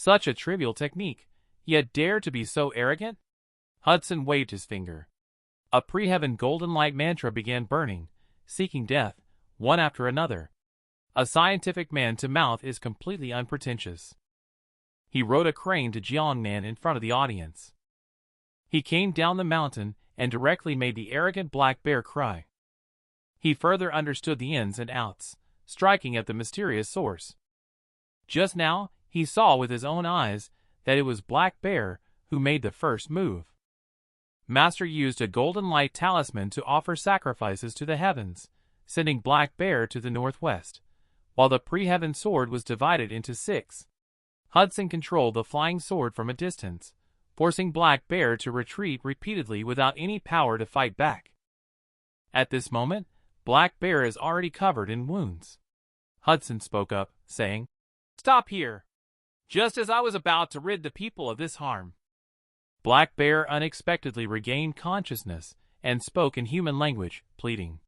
Such a trivial technique, yet dared to be so arrogant? Hudson waved his finger. A pre-heaven golden light mantra began burning, seeking death, one after another. A scientific man-to-mouth is completely unpretentious. He rode a crane to Jiangnan in front of the audience. He came down the mountain and directly made the arrogant black bear cry. He further understood the ins and outs, striking at the mysterious source. Just now, he saw with his own eyes that it was Black Bear who made the first move. Master used a golden light talisman to offer sacrifices to the heavens, sending Black Bear to the northwest, while the pre-heaven sword was divided into 6. Hudson controlled the flying sword from a distance, forcing Black Bear to retreat repeatedly without any power to fight back. At this moment, Black Bear is already covered in wounds. Hudson spoke up, saying, "Stop here, just as I was about to rid the people of this harm." Black Bear unexpectedly regained consciousness and spoke in human language, pleading,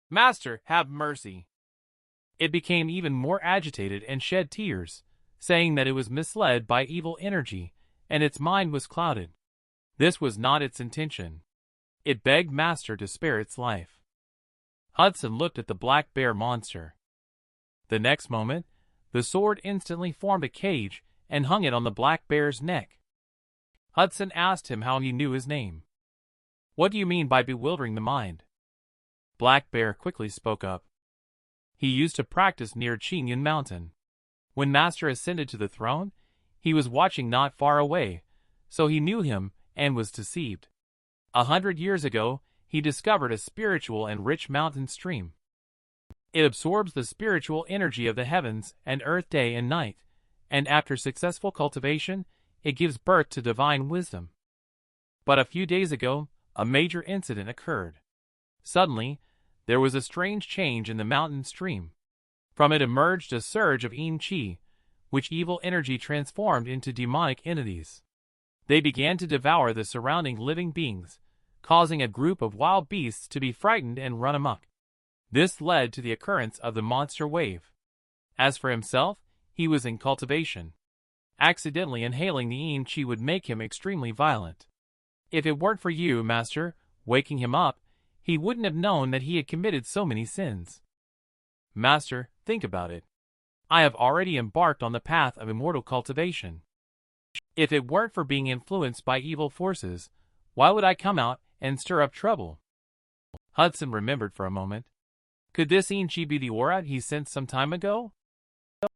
"Master, have mercy." It became even more agitated and shed tears, saying that it was misled by evil energy and its mind was clouded. This was not its intention. It begged Master to spare its life. Hudson looked at the Black Bear monster. The next moment, the sword instantly formed a cage and hung it on the Black Bear's neck. Hudson asked him how he knew his name. "What do you mean by bewildering the mind?" Black Bear quickly spoke up. He used to practice near Qingyun Mountain. When Master ascended to the throne, he was watching not far away, so he knew him and was deceived. 100 years ago, he discovered a spiritual and rich mountain stream. It absorbs the spiritual energy of the heavens and earth day and night, and after successful cultivation, it gives birth to divine wisdom. But a few days ago, a major incident occurred. Suddenly, there was a strange change in the mountain stream. From it emerged a surge of Yin Qi, which evil energy transformed into demonic entities. They began to devour the surrounding living beings, causing a group of wild beasts to be frightened and run amok. This led to the occurrence of the monster wave. As for himself, he was in cultivation. Accidentally inhaling the Yin Qi would make him extremely violent. If it weren't for you, Master, waking him up, he wouldn't have known that he had committed so many sins. Master, think about it. I have already embarked on the path of immortal cultivation. If it weren't for being influenced by evil forces, why would I come out and stir up trouble? Hudson remembered for a moment. Could this Yin Qi be the aura he sensed some time ago?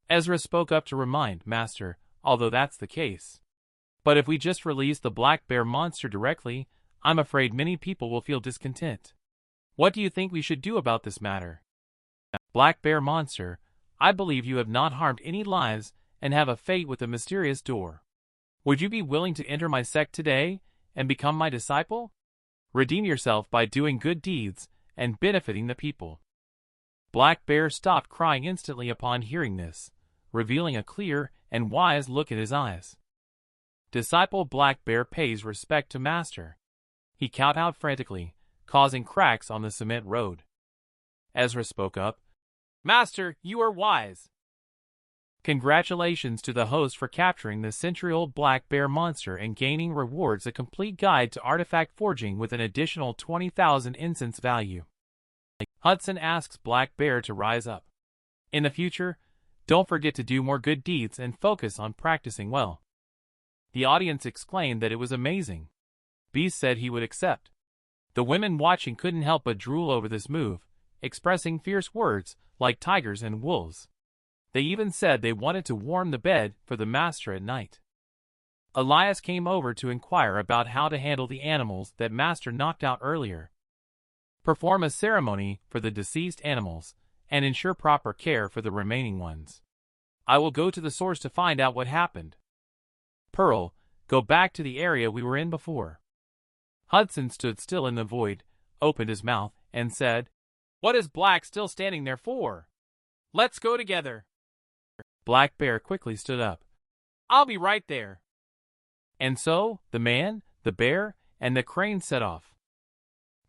Ezra spoke up to remind Master, although that's the case. But if we just release the Black Bear monster directly, I'm afraid many people will feel discontent. What do you think we should do about this matter? Black Bear monster, I believe you have not harmed any lives and have a fate with a mysterious door. Would you be willing to enter my sect today and become my disciple? Redeem yourself by doing good deeds and benefiting the people. Black Bear stopped crying instantly upon hearing this, revealing a clear and wise look in his eyes. Disciple Black Bear pays respect to Master. He kowtowed frantically, causing cracks on the cement road. Ezra spoke up. Master, you are wise. Congratulations to the host for capturing the century-old Black Bear monster and gaining rewards, a complete guide to artifact forging with an additional 20,000 incense value. Hudson asks Black Bear to rise up. In the future, don't forget to do more good deeds and focus on practicing well. The audience exclaimed that it was amazing. Beast said he would accept. The women watching couldn't help but drool over this move, expressing fierce words like tigers and wolves. They even said they wanted to warm the bed for the master at night. Elias came over to inquire about how to handle the animals that Master knocked out earlier. Perform a ceremony for the deceased animals, and ensure proper care for the remaining ones. I will go to the source to find out what happened. Pearl, go back to the area we were in before. Hudson stood still in the void, opened his mouth, and said, What is Black still standing there for? Let's go together. Black Bear quickly stood up. I'll be right there. And so, the man, the bear, and the crane set off.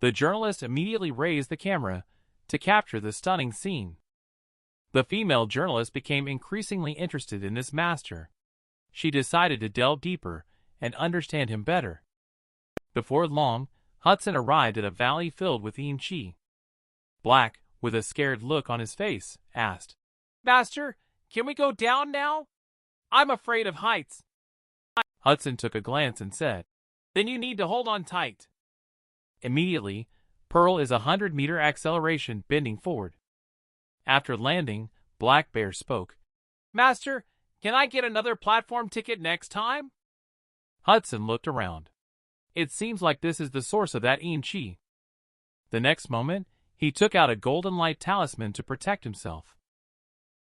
The journalist immediately raised the camera to capture the stunning scene. The female journalist became increasingly interested in this master. she decided to delve deeper and understand him better. Before long, Hudson arrived at a valley filled with Chi. Black, with a scared look on his face, asked, "Master, can we go down now? I'm afraid of heights." Hudson took a glance and said, "Then you need to hold on tight." Immediately, Pearl is 100-meter acceleration bending forward. After landing, Black Bear spoke, "Master, can I get another platform ticket next time?" Hudson looked around. It seems like this is the source of that Chi. The next moment, he took out a golden light talisman to protect himself.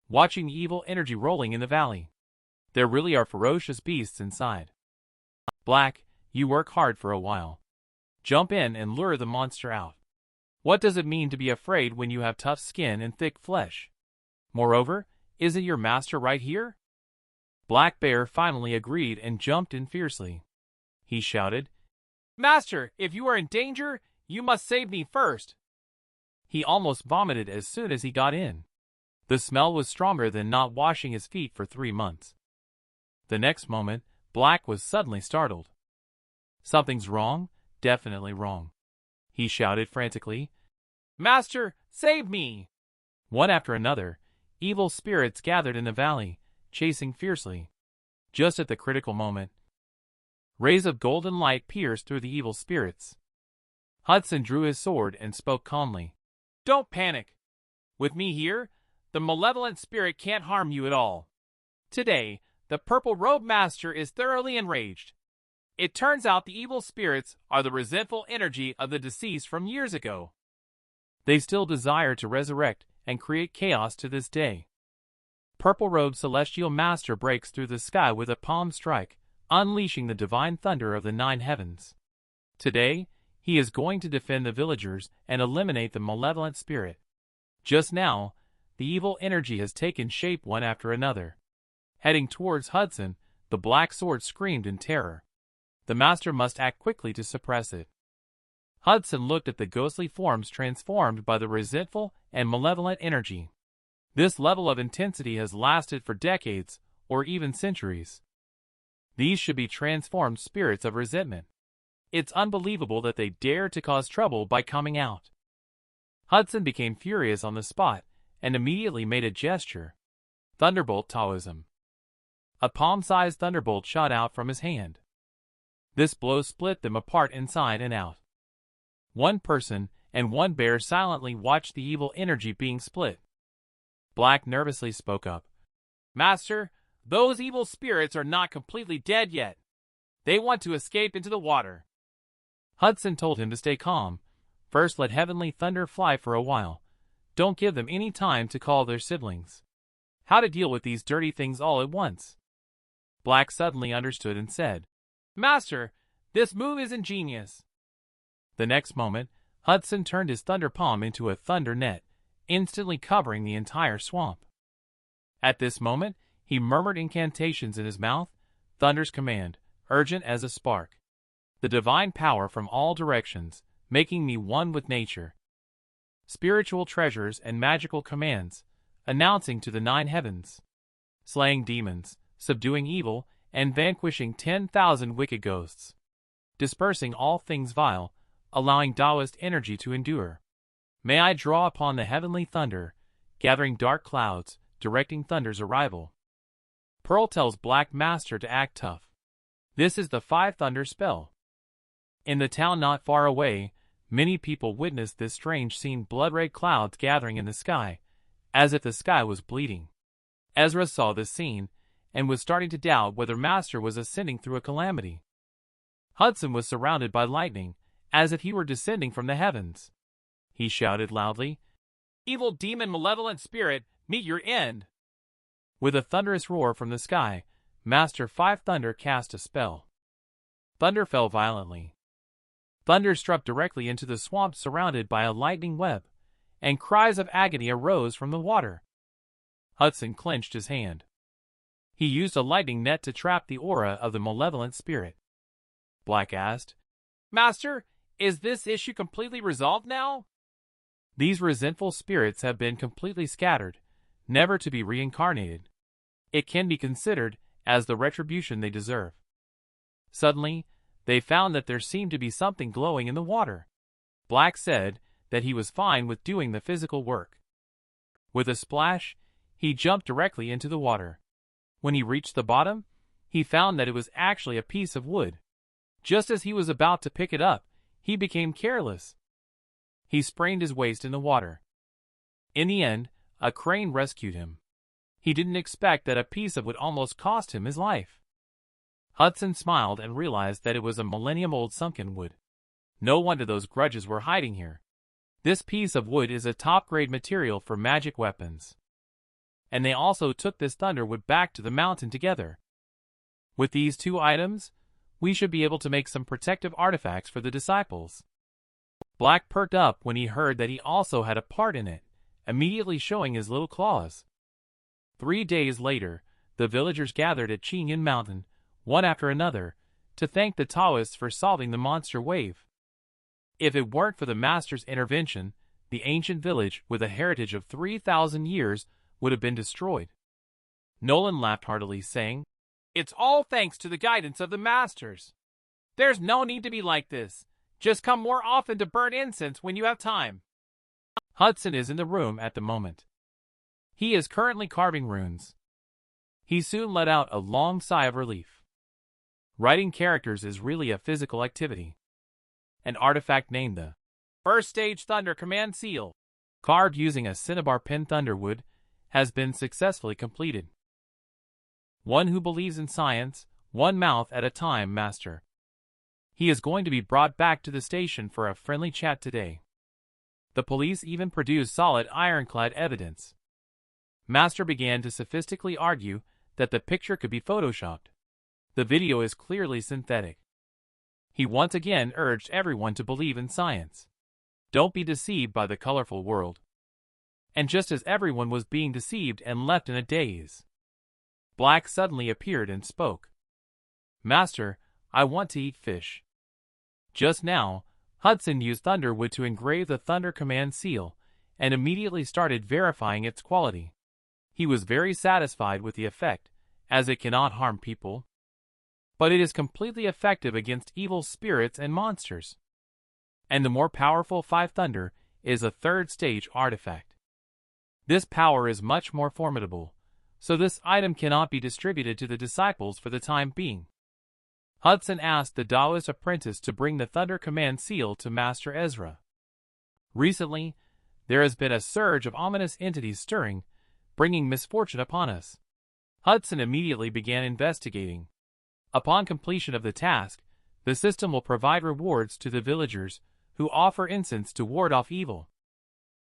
Watching the evil energy rolling in the valley. There really are ferocious beasts inside. Black, you work hard for a while. Jump in and lure the monster out. What does it mean to be afraid when you have tough skin and thick flesh? Moreover, isn't your master right here? Black Bear finally agreed and jumped in fiercely. He shouted, "Master, if you are in danger, you must save me first." He almost vomited as soon as he got in. The smell was stronger than not washing his feet for 3 months. The next moment, Black was suddenly startled. "Something's wrong, definitely wrong," he shouted frantically. "Master, save me!" One after another, evil spirits gathered in the valley, chasing fiercely. Just at the critical moment, rays of golden light pierced through the evil spirits. Hudson drew his sword and spoke calmly. "Don't panic. With me here, the malevolent spirit can't harm you at all. Today, the Purple Robe Master is thoroughly enraged. It turns out the evil spirits are the resentful energy of the deceased from years ago. They still desire to resurrect and create chaos to this day. Purple Robe Celestial Master breaks through the sky with a palm strike, unleashing the divine thunder of the 9 heavens. Today, he is going to defend the villagers and eliminate the malevolent spirit. Just now, the evil energy has taken shape one after another. Heading towards Hudson, the black sword screamed in terror. The master must act quickly to suppress it. Hudson looked at the ghostly forms transformed by the resentful and malevolent energy. This level of intensity has lasted for decades, or even centuries. These should be transformed spirits of resentment. It's unbelievable that they dare to cause trouble by coming out. Hudson became furious on the spot and immediately made a gesture. Thunderbolt Daoism. A palm-sized thunderbolt shot out from his hand. This blow split them apart inside and out. One person and one bear silently watched the evil energy being split. Black nervously spoke up. "Master, those evil spirits are not completely dead yet. They want to escape into the water." Hudson told him to stay calm. First let heavenly thunder fly for a while. Don't give them any time to call their siblings. How to deal with these dirty things all at once? Black suddenly understood and said, "Master, this move is ingenious." The next moment, Hudson turned his thunder palm into a thunder net, instantly covering the entire swamp. At this moment, he murmured incantations in his mouth, thunder's command, urgent as a spark. The divine power from all directions, making me one with nature. Spiritual treasures and magical commands, announcing to the 9 heavens. Slaying demons, subduing evil, and vanquishing 10,000 wicked ghosts. Dispersing all things vile, allowing Daoist energy to endure. May I draw upon the heavenly thunder, gathering dark clouds, directing thunder's arrival. Pearl tells Black Master to act tough. This is the 5 thunder spell. In the town not far away, many people witnessed this strange scene, blood-red clouds gathering in the sky, as if the sky was bleeding. Ezra saw this scene, and was starting to doubt whether Master was ascending through a calamity. Hudson was surrounded by lightning, as if he were descending from the heavens. He shouted loudly, "Evil demon malevolent spirit, meet your end!" With a thunderous roar from the sky, Master 5 Thunder cast a spell. Thunder fell violently. Thunder struck directly into the swamp surrounded by a lightning web, and cries of agony arose from the water. Hudson clenched his hand. He used a lightning net to trap the aura of the malevolent spirit. Black asked, "Master, is this issue completely resolved now?" These resentful spirits have been completely scattered, never to be reincarnated. It can be considered as the retribution they deserve. Suddenly, they found that there seemed to be something glowing in the water. Black said that he was fine with doing the physical work. With a splash, he jumped directly into the water. When he reached the bottom, he found that it was actually a piece of wood. Just as he was about to pick it up, he became careless. He sprained his waist in the water. In the end, a crane rescued him. He didn't expect that a piece of wood almost cost him his life. Hudson smiled and realized that it was a millennium-old sunken wood. No wonder those grudges were hiding here. This piece of wood is a top-grade material for magic weapons. And they also took this thunderwood back to the mountain together. With these two items, we should be able to make some protective artifacts for the disciples. Black perked up when he heard that he also had a part in it, immediately showing his little claws. 3 days later, the villagers gathered at Qingyun Mountain, one after another, to thank the Daoists for solving the monster wave. If it weren't for the master's intervention, the ancient village, with a heritage of 3,000 years, would have been destroyed. Nolan laughed heartily, saying, "It's all thanks to the guidance of the masters. There's no need to be like this. Just come more often to burn incense when you have time." Hudson is in the room at the moment. He is currently carving runes. He soon let out a long sigh of relief. Writing characters is really a physical activity. An artifact named the First Stage Thunder Command Seal, carved using a cinnabar pin thunderwood, has been successfully completed. One who believes in science, one mouth at a time, Master. He is going to be brought back to the station for a friendly chat today. The police even produced solid ironclad evidence. Master began to sophisticatedly argue that the picture could be photoshopped. The video is clearly synthetic. He once again urged everyone to believe in science. Don't be deceived by the colorful world. And just as everyone was being deceived and left in a daze, Black suddenly appeared and spoke. "Master, I want to eat fish." Just now, Hudson used thunderwood to engrave the Thunder Command seal, and immediately started verifying its quality. He was very satisfied with the effect, as it cannot harm people. But it is completely effective against evil spirits and monsters. And the more powerful 5 Thunder is a 3rd stage artifact. This power is much more formidable, so this item cannot be distributed to the disciples for the time being. Hudson asked the Daoist apprentice to bring the Thunder Command seal to Master Ezra. Recently, there has been a surge of ominous entities stirring, bringing misfortune upon us. Hudson immediately began investigating. Upon completion of the task, the system will provide rewards to the villagers who offer incense to ward off evil.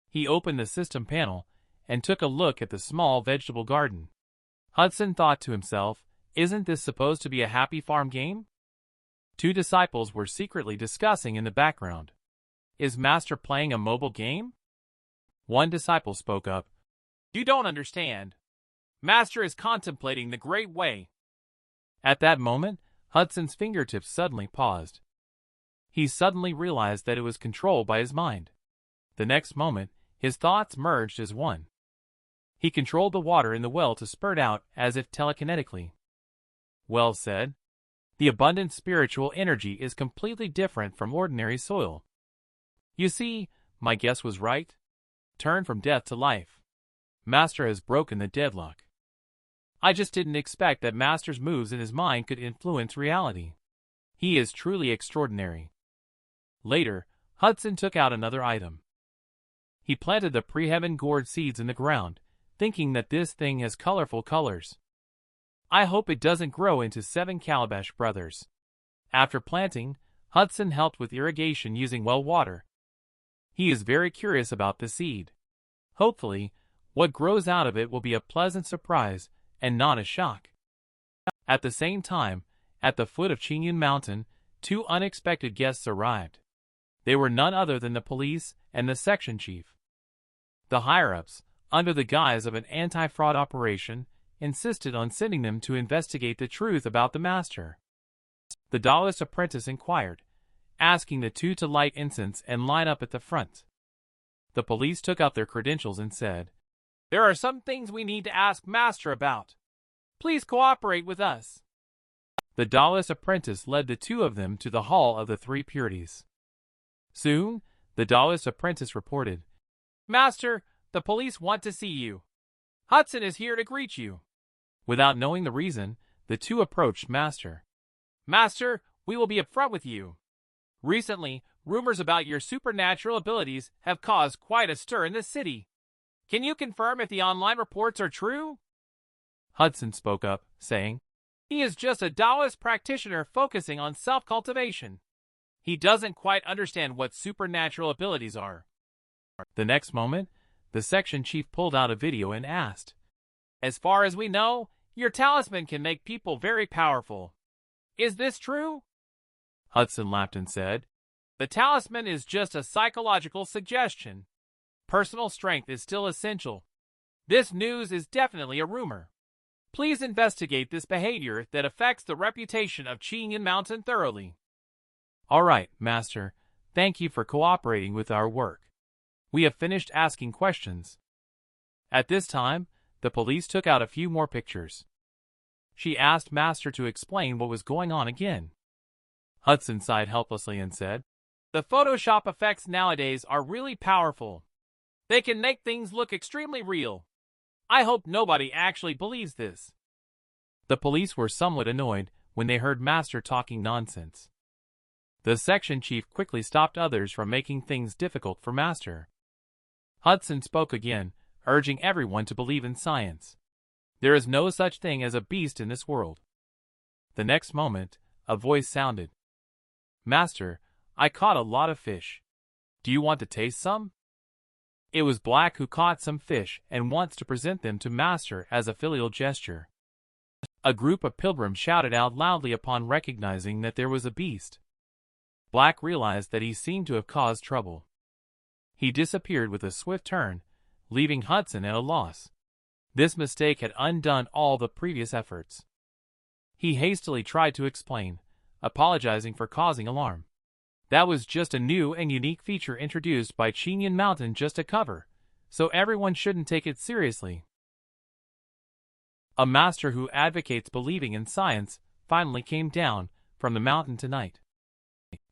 He opened the system panel and took a look at the small vegetable garden. Hudson thought to himself, isn't this supposed to be a happy farm game? 2 disciples were secretly discussing in the background. Is Master playing a mobile game? One disciple spoke up. You don't understand. Master is contemplating the Great Way. At that moment, Hudson's fingertips suddenly paused. He suddenly realized that it was controlled by his mind. The next moment, his thoughts merged as one. He controlled the water in the well to spurt out as if telekinetically. Well said. The abundant spiritual energy is completely different from ordinary soil. You see, my guess was right. Turn from death to life. Master has broken the deadlock. I just didn't expect that Master's moves in his mind could influence reality. He is truly extraordinary. Later, Hudson took out another item. He planted the pre-heaven gourd seeds in the ground, thinking that this thing has colorful colors. I hope it doesn't grow into 7 Calabash brothers. After planting, Hudson helped with irrigation using well water. He is very curious about the seed. Hopefully, what grows out of it will be a pleasant surprise and not a shock. At the same time, at the foot of Qingyun Mountain, 2 unexpected guests arrived. They were none other than the police and the section chief. The higher-ups, under the guise of an anti-fraud operation, insisted on sending them to investigate the truth about the master. The Daoist apprentice inquired, asking the 2 to light incense and line up at the front. The police took up their credentials and said, There are some things we need to ask Master about. Please cooperate with us. The Daoist apprentice led the two of them to the Hall of the Three Purities. Soon, the Daoist apprentice reported, Master, the police want to see you. Hudson is here to greet you. Without knowing the reason, the two approached Master. Master, we will be upfront with you. Recently, rumors about your supernatural abilities have caused quite a stir in the city. Can you confirm if the online reports are true? Hudson spoke up, saying, He is just a Daoist practitioner focusing on self-cultivation. He doesn't quite understand what supernatural abilities are. The next moment, the section chief pulled out a video and asked, As far as we know, your talisman can make people very powerful. Is this true? Hudson laughed and said, The talisman is just a psychological suggestion. Personal strength is still essential. This news is definitely a rumor. Please investigate this behavior that affects the reputation of Qinyan Mountain thoroughly. All right, Master. Thank you for cooperating with our work. We have finished asking questions. At this time, the police took out a few more pictures. She asked Master to explain what was going on again. Hudson sighed helplessly and said, The Photoshop effects nowadays are really powerful. They can make things look extremely real. I hope nobody actually believes this. The police were somewhat annoyed when they heard Master talking nonsense. The section chief quickly stopped others from making things difficult for Master. Hudson spoke again, urging everyone to believe in science. There is no such thing as a beast in this world. The next moment, a voice sounded. Master, I caught a lot of fish. Do you want to taste some? It was Black who caught some fish and wants to present them to Master as a filial gesture. A group of pilgrims shouted out loudly upon recognizing that there was a beast. Black realized that he seemed to have caused trouble. He disappeared with a swift turn, leaving Hudson at a loss. This mistake had undone all the previous efforts. He hastily tried to explain, apologizing for causing alarm. That was just a new and unique feature introduced by Qinyan Mountain just to cover, so everyone shouldn't take it seriously. A master who advocates believing in science finally came down from the mountain tonight.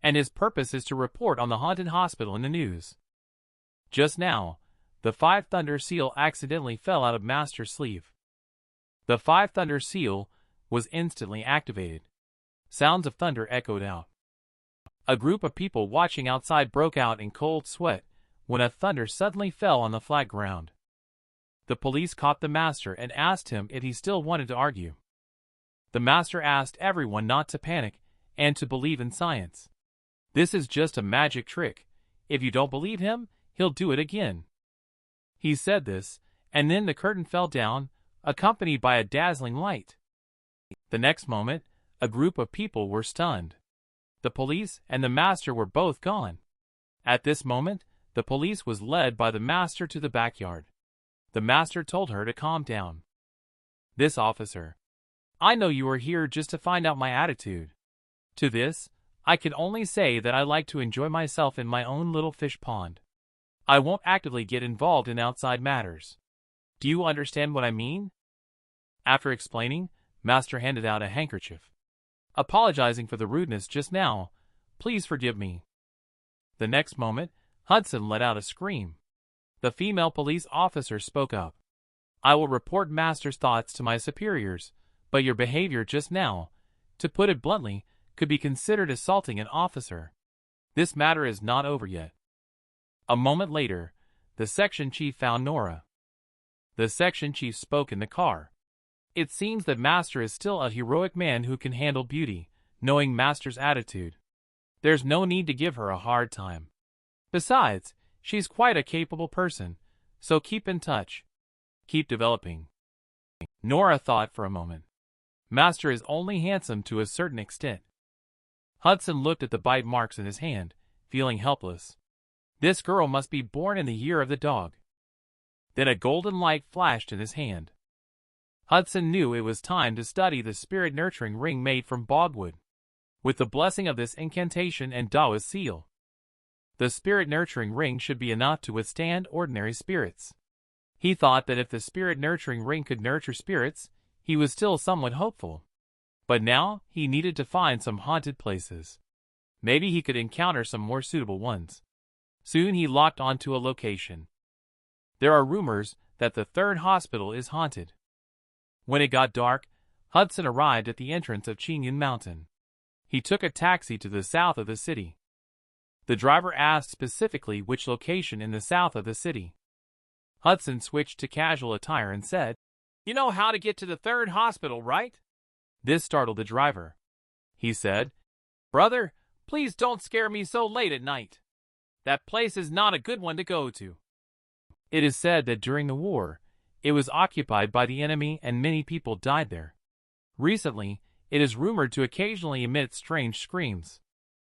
And his purpose is to report on the haunted hospital in the news. Just now, the 5 Thunder Seal accidentally fell out of Master's sleeve. The 5 Thunder Seal was instantly activated. Sounds of thunder echoed out. A group of people watching outside broke out in cold sweat when a thunder suddenly fell on the flat ground. The police caught the Master and asked him if he still wanted to argue. The Master asked everyone not to panic and to believe in science. This is just a magic trick. If you don't believe him, he'll do it again. He said this, and then the curtain fell down, accompanied by a dazzling light. The next moment, a group of people were stunned. The police and the Master were both gone. At this moment, the police was led by the Master to the backyard. The Master told her to calm down. This officer. I know you are here just to find out my attitude. To this, I can only say that I like to enjoy myself in my own little fish pond. I won't actively get involved in outside matters. Do you understand what I mean? After explaining, Master handed out a handkerchief. Apologizing for the rudeness just now, please forgive me. The next moment, Hudson let out a scream. The female police officer spoke up. I will report Master's thoughts to my superiors, but your behavior just now, to put it bluntly, could be considered assaulting an officer. This matter is not over yet. A moment later, the section chief found Nora. The section chief spoke in the car. It seems that Master is still a heroic man who can handle beauty, knowing Master's attitude. There's no need to give her a hard time. Besides, she's quite a capable person, so keep in touch. Keep developing. Nora thought for a moment. Master is only handsome to a certain extent. Hudson looked at the bite marks in his hand, feeling helpless. This girl must be born in the year of the dog. Then a golden light flashed in his hand. Hudson knew it was time to study the spirit nurturing ring made from bogwood. With the blessing of this incantation and Daoist seal, the spirit nurturing ring should be enough to withstand ordinary spirits. He thought that if the spirit nurturing ring could nurture spirits, He was still somewhat hopeful. But now he needed to find some haunted places. Maybe he could encounter some more suitable ones. Soon he locked onto a location. There are rumors that the third hospital is haunted. When it got dark, Hudson arrived at the entrance of Qingyun Mountain. He took a taxi to the south of the city. The driver asked specifically which location in the south of the city. Hudson switched to casual attire and said, "You know how to get to the third hospital, right?" This startled the driver. He said, "Brother, please don't scare me so late at night. That place is not a good one to go to." It is said that during the war, it was occupied by the enemy and many people died there. Recently, it is rumored to occasionally emit strange screams.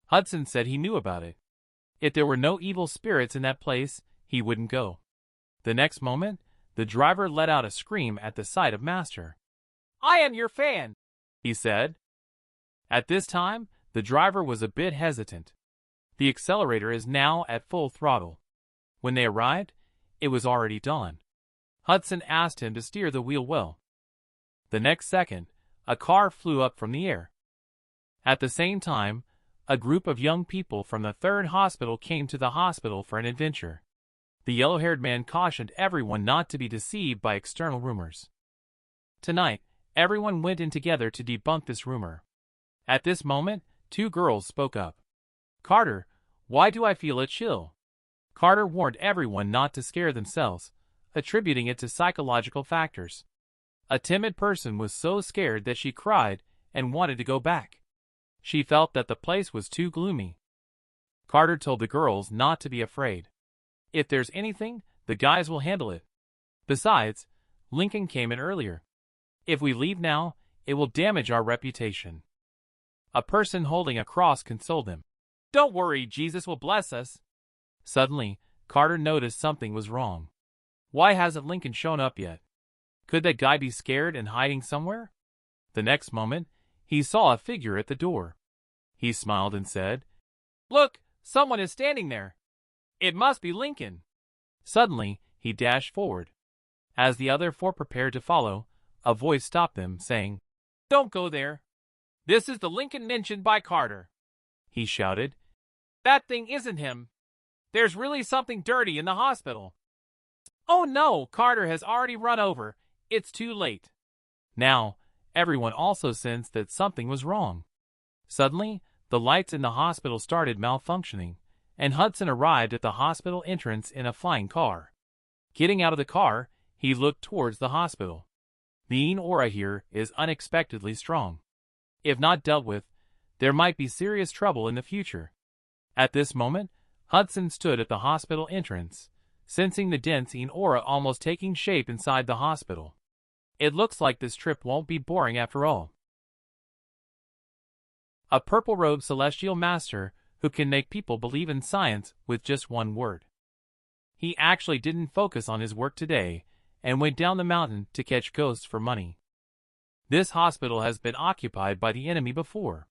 Hudson said he knew about it. If there were no evil spirits in that place, he wouldn't go. The next moment, the driver let out a scream at the sight of Master. "I am your fan," he said. At this time, the driver was a bit hesitant. The accelerator is now at full throttle. When they arrived, it was already dawn. Hudson asked him to steer the wheel well. The next second, a car flew up from the air. At the same time, a group of young people from the third hospital came to the hospital for an adventure. The yellow-haired man cautioned everyone not to be deceived by external rumors. Tonight, everyone went in together to debunk this rumor. At this moment, two girls spoke up. "Carter, why do I feel a chill?" Carter warned everyone not to scare themselves, attributing it to psychological factors. A timid person was so scared that she cried and wanted to go back. She felt that the place was too gloomy. Carter told the girls not to be afraid. "If there's anything, the guys will handle it. Besides, Lincoln came in earlier. If we leave now, it will damage our reputation." A person holding a cross consoled him. "Don't worry, Jesus will bless us." Suddenly, Carter noticed something was wrong. Why hasn't Lincoln shown up yet? Could that guy be scared and hiding somewhere? The next moment, he saw a figure at the door. He smiled and said, "Look, someone is standing there. It must be Lincoln." Suddenly, he dashed forward. As the other four prepared to follow, a voice stopped them, saying, "Don't go there. This is the Lincoln mentioned by Carter." He shouted, "That thing isn't him. There's really something dirty in the hospital." "Oh no, Carter has already run over. It's too late." Now, everyone also sensed that something was wrong. Suddenly, the lights in the hospital started malfunctioning, and Hudson arrived at the hospital entrance in a flying car. Getting out of the car, he looked towards the hospital. The aura here is unexpectedly strong. If not dealt with, there might be serious trouble in the future. At this moment, Hudson stood at the hospital entrance, sensing the dense aura almost taking shape inside the hospital. It looks like this trip won't be boring after all. A purple-robed celestial master who can make people believe in science with just one word. He actually didn't focus on his work today and went down the mountain to catch ghosts for money. This hospital has been occupied by the enemy before.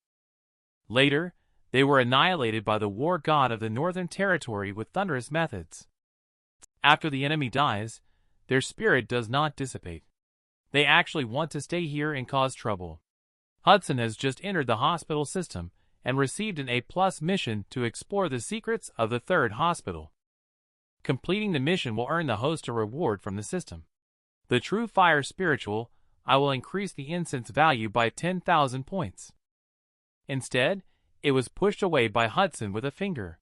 Later, they were annihilated by the war god of the Northern Territory with thunderous methods. After the enemy dies, their spirit does not dissipate. They actually want to stay here and cause trouble. Hudson has just entered the hospital system and received an A+ mission to explore the secrets of the third hospital. Completing the mission will earn the host a reward from the system. The True Fire Spiritual, I will increase the incense value by 10,000 points. Instead, it was pushed away by Hudson with a finger.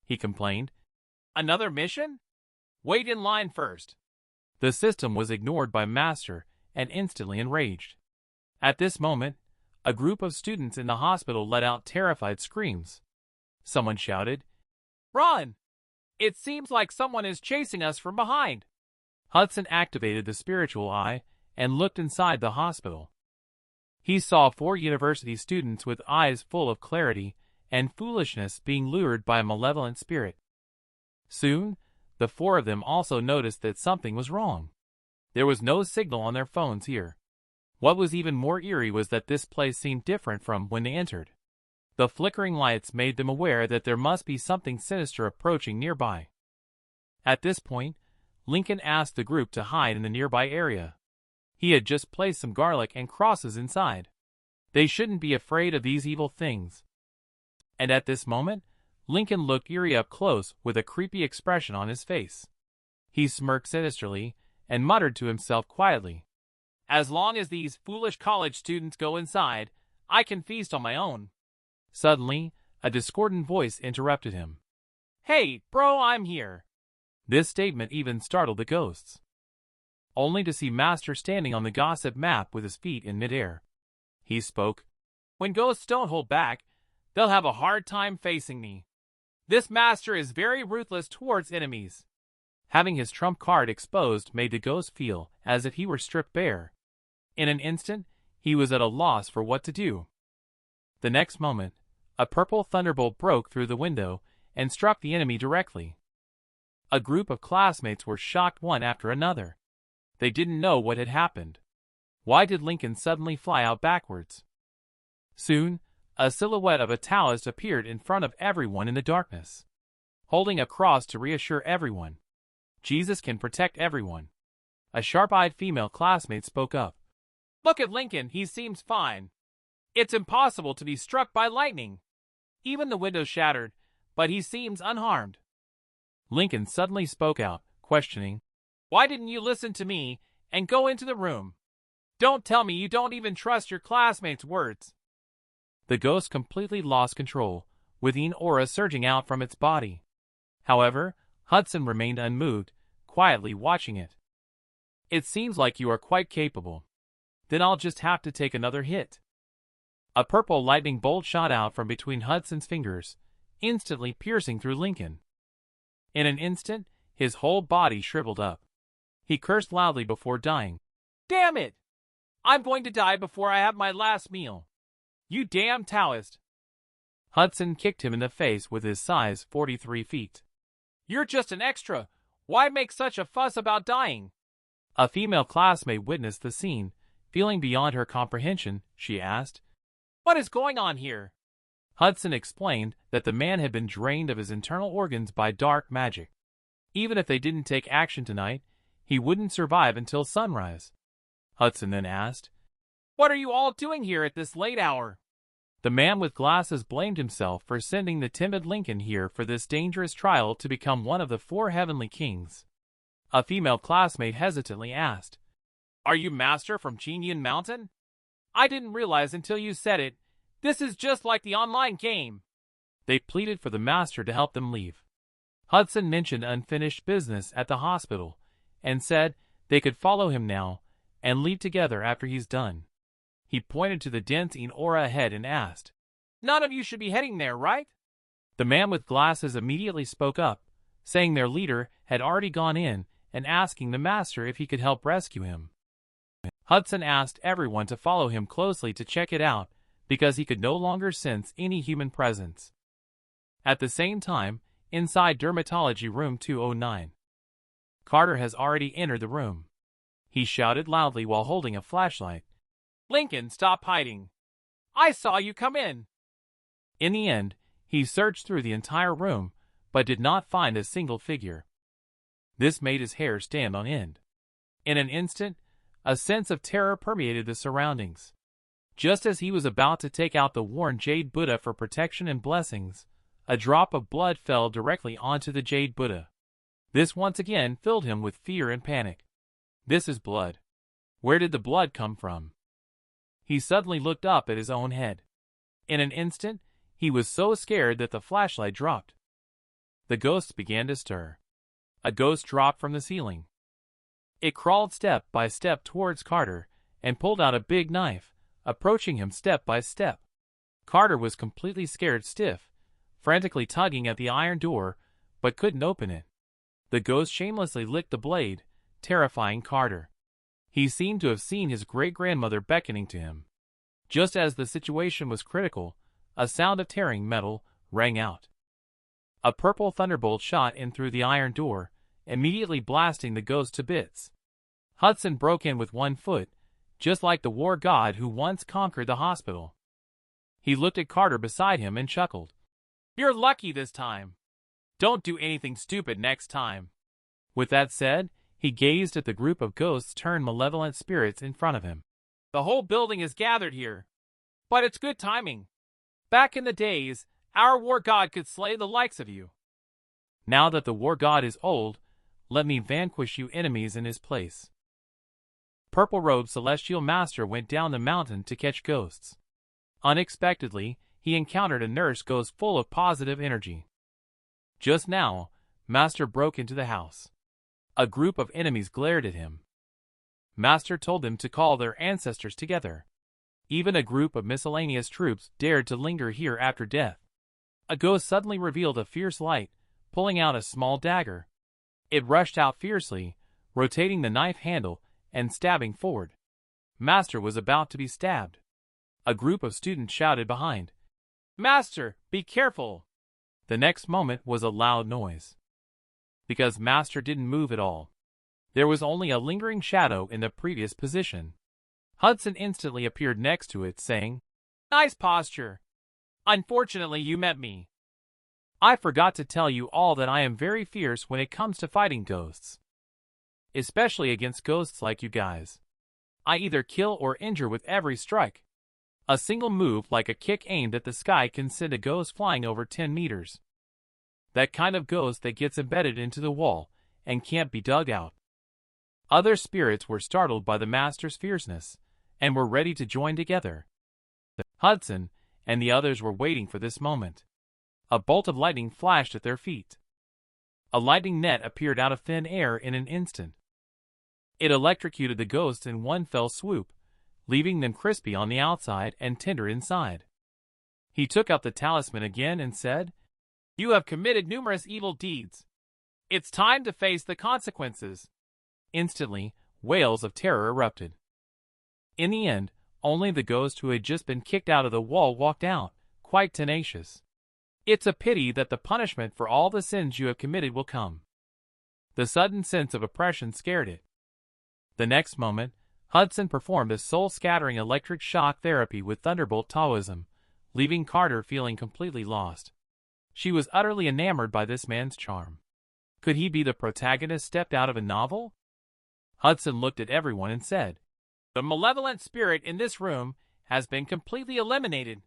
He complained, "Another mission? Wait in line first." The system was ignored by Master and instantly enraged. At this moment, a group of students in the hospital let out terrified screams. Someone shouted, "Run! It seems like someone is chasing us from behind." Hudson activated the spiritual eye and looked inside the hospital. He saw 4 university students with eyes full of clarity and foolishness being lured by a malevolent spirit. Soon, the 4 of them also noticed that something was wrong. There was no signal on their phones here. What was even more eerie was that this place seemed different from when they entered. The flickering lights made them aware that there must be something sinister approaching nearby. At this point, Lincoln asked the group to hide in the nearby area. He had just placed some garlic and crosses inside. They shouldn't be afraid of these evil things. And at this moment, Lincoln looked eerie up close with a creepy expression on his face. He smirked sinisterly and muttered to himself quietly, "As long as these foolish college students go inside, I can feast on my own." Suddenly, a discordant voice interrupted him. "Hey, bro, I'm here." This statement even startled the ghosts, only to see Master standing on the gossip map with his feet in midair. He spoke. "When ghosts don't hold back, they'll have a hard time facing me. This master is very ruthless towards enemies." Having his trump card exposed made the ghost feel as if he were stripped bare. In an instant, he was at a loss for what to do. The next moment, a purple thunderbolt broke through the window and struck the enemy directly. A group of classmates were shocked one after another. They didn't know what had happened. Why did Lincoln suddenly fly out backwards? Soon, a silhouette of a Taoist appeared in front of everyone in the darkness, holding a cross to reassure everyone. Jesus can protect everyone. A sharp-eyed female classmate spoke up. "Look at Lincoln, he seems fine. It's impossible to be struck by lightning. Even the window shattered, but he seems unharmed." Lincoln suddenly spoke out, questioning, "Why didn't you listen to me and go into the room? Don't tell me you don't even trust your classmates' words." The ghost completely lost control, with an aura surging out from its body. However, Hudson remained unmoved, quietly watching it. "It seems like you are quite capable. Then I'll just have to take another hit." A purple lightning bolt shot out from between Hudson's fingers, instantly piercing through Lincoln. In an instant, his whole body shriveled up. He cursed loudly before dying. "Damn it! I'm going to die before I have my last meal. You damn Taoist!" Hudson kicked him in the face with his size 43 feet. "You're just an extra. Why make such a fuss about dying?" A female classmate witnessed the scene. Feeling beyond her comprehension, she asked, "What is going on here?" Hudson explained that the man had been drained of his internal organs by dark magic. Even if they didn't take action tonight, he wouldn't survive until sunrise. Hudson then asked, "What are you all doing here at this late hour?" The man with glasses blamed himself for sending the timid Lincoln here for this dangerous trial to become one of the 4 heavenly kings. A female classmate hesitantly asked, "Are you master from Chinyan Mountain? I didn't realize until you said it. This is just like the online game." They pleaded for the master to help them leave. Hudson mentioned unfinished business at the hospital and said they could follow him now and leave together after he's done. He pointed to the dense aura ahead and asked, "None of you should be heading there, right?" The man with glasses immediately spoke up, saying their leader had already gone in and asking the master if he could help rescue him. Hudson asked everyone to follow him closely to check it out because he could no longer sense any human presence. At the same time, inside Dermatology Room 209, Carter has already entered the room. He shouted loudly while holding a flashlight, "Lincoln, stop hiding! I saw you come in!" In the end, he searched through the entire room, but did not find a single figure. This made his hair stand on end. In an instant, a sense of terror permeated the surroundings. Just as he was about to take out the worn jade Buddha for protection and blessings, a drop of blood fell directly onto the jade Buddha. This once again filled him with fear and panic. This is blood. Where did the blood come from? He suddenly looked up at his own head. In an instant, he was so scared that the flashlight dropped. The ghosts began to stir. A ghost dropped from the ceiling. It crawled step by step towards Carter and pulled out a big knife, approaching him step by step. Carter was completely scared stiff, frantically tugging at the iron door, but couldn't open it. The ghost shamelessly licked the blade, terrifying Carter. He seemed to have seen his great-grandmother beckoning to him. Just as the situation was critical, a sound of tearing metal rang out. A purple thunderbolt shot in through the iron door, immediately blasting the ghost to bits. Hudson broke in with one foot, just like the war god who once conquered the hospital. He looked at Carter beside him and chuckled. "You're lucky this time. Don't do anything stupid next time." With that said, He gazed at the group of ghosts turned malevolent spirits in front of him. The whole building is gathered here. But it's good timing. Back in the days, our war god could slay the likes of you. Now that the war god is old, let me vanquish you enemies in his place. Purple-robed celestial master went down the mountain to catch ghosts. Unexpectedly, he encountered a nurse ghost full of positive energy. Just now, Master broke into the house. A group of enemies glared at him. Master told them to call their ancestors together. Even a group of miscellaneous troops dared to linger here after death. A ghost suddenly revealed a fierce light, pulling out a small dagger. It rushed out fiercely, rotating the knife handle and stabbing forward. Master was about to be stabbed. A group of students shouted behind, "Master, be careful!" The next moment was a loud noise. Because Master didn't move at all. There was only a lingering shadow in the previous position. Hudson instantly appeared next to it, saying, "Nice posture. Unfortunately, you met me. I forgot to tell you all that I am very fierce when it comes to fighting ghosts. Especially against ghosts like you guys. I either kill or injure with every strike. A single move like a kick aimed at the sky can send a ghost flying over 10 meters. That kind of ghost that gets embedded into the wall and can't be dug out." Other spirits were startled by the master's fierceness and were ready to join together. Hudson and the others were waiting for this moment. A bolt of lightning flashed at their feet. A lightning net appeared out of thin air in an instant. It electrocuted the ghosts in one fell swoop, leaving them crispy on the outside and tender inside. He took out the talisman again and said, "You have committed numerous evil deeds. It's time to face the consequences." Instantly, wails of terror erupted. In the end, only the ghost who had just been kicked out of the wall walked out, quite tenacious. "It's a pity that the punishment for all the sins you have committed will come." The sudden sense of oppression scared it. The next moment, Hudson performed a soul-scattering electric shock therapy with thunderbolt Daoism, leaving Carter feeling completely lost. She was utterly enamored by this man's charm. Could he be the protagonist stepped out of a novel? Hudson looked at everyone and said, "The malevolent spirit in this room has been completely eliminated."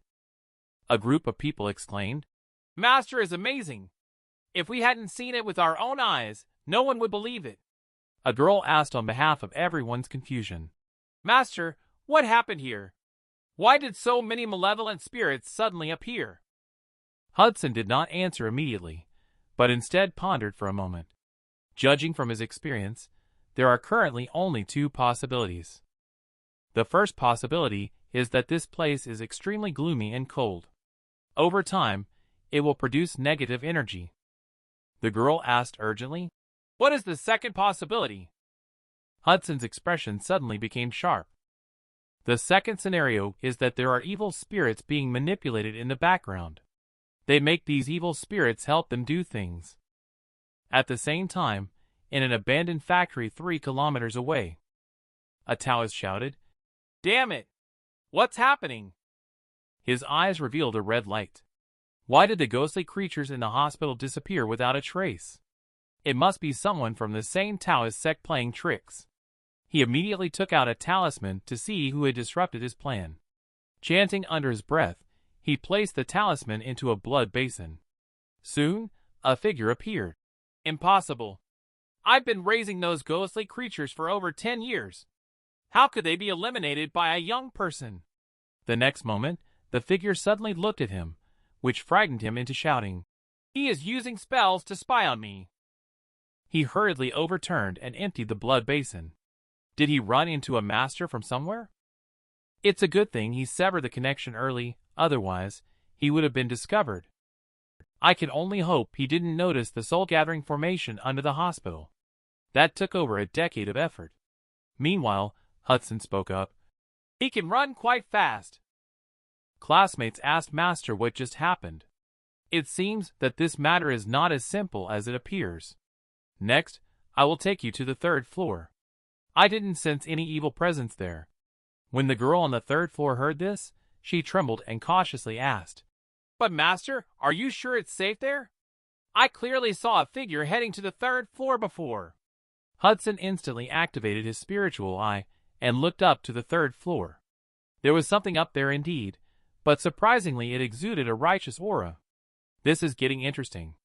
A group of people exclaimed, "Master is amazing. If we hadn't seen it with our own eyes, no one would believe it." A girl asked on behalf of everyone's confusion, "Master, what happened here? Why did so many malevolent spirits suddenly appear?" Hudson did not answer immediately, but instead pondered for a moment. Judging from his experience, there are currently only two possibilities. The first possibility is that this place is extremely gloomy and cold. Over time, it will produce negative energy. The girl asked urgently, "What is the second possibility?" Hudson's expression suddenly became sharp. The second scenario is that there are evil spirits being manipulated in the background. They make these evil spirits help them do things. At the same time, in an abandoned factory 3 kilometers away, a Taoist shouted, "Damn it! What's happening?" His eyes revealed a red light. Why did the ghostly creatures in the hospital disappear without a trace? It must be someone from the same Taoist sect playing tricks. He immediately took out a talisman to see who had disrupted his plan. Chanting under his breath, he placed the talisman into a blood basin. Soon, a figure appeared. "Impossible. I've been raising those ghostly creatures for over 10 years. How could they be eliminated by a young person?" The next moment, the figure suddenly looked at him, which frightened him into shouting, "He is using spells to spy on me." He hurriedly overturned and emptied the blood basin. Did he run into a master from somewhere? It's a good thing he severed the connection early, otherwise, he would have been discovered. I can only hope he didn't notice the soul-gathering formation under the hospital. That took over a decade of effort. Meanwhile, Hudson spoke up. "He can run quite fast." Classmates asked Master what just happened. It seems that this matter is not as simple as it appears. Next, I will take you to the 3rd floor. I didn't sense any evil presence there. When the girl on the 3rd floor heard this, she trembled and cautiously asked, "But Master, are you sure it's safe there? I clearly saw a figure heading to the 3rd floor before." Hudson instantly activated his spiritual eye and looked up to the third floor. There was something up there indeed, but surprisingly it exuded a righteous aura. This is getting interesting.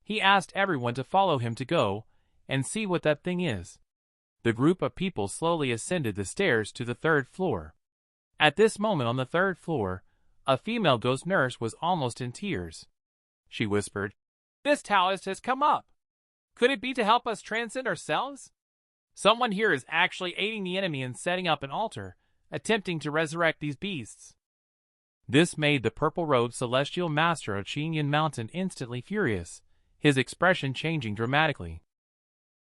He asked everyone to follow him to go and see what that thing is. The group of people slowly ascended the stairs to the third floor. At this moment on the third floor, a female ghost nurse was almost in tears. She whispered, "This Taoist has come up. Could it be to help us transcend ourselves? Someone here is actually aiding the enemy in setting up an altar, attempting to resurrect these beasts." This made the purple-robed celestial master of Qingyun Mountain instantly furious, his expression changing dramatically.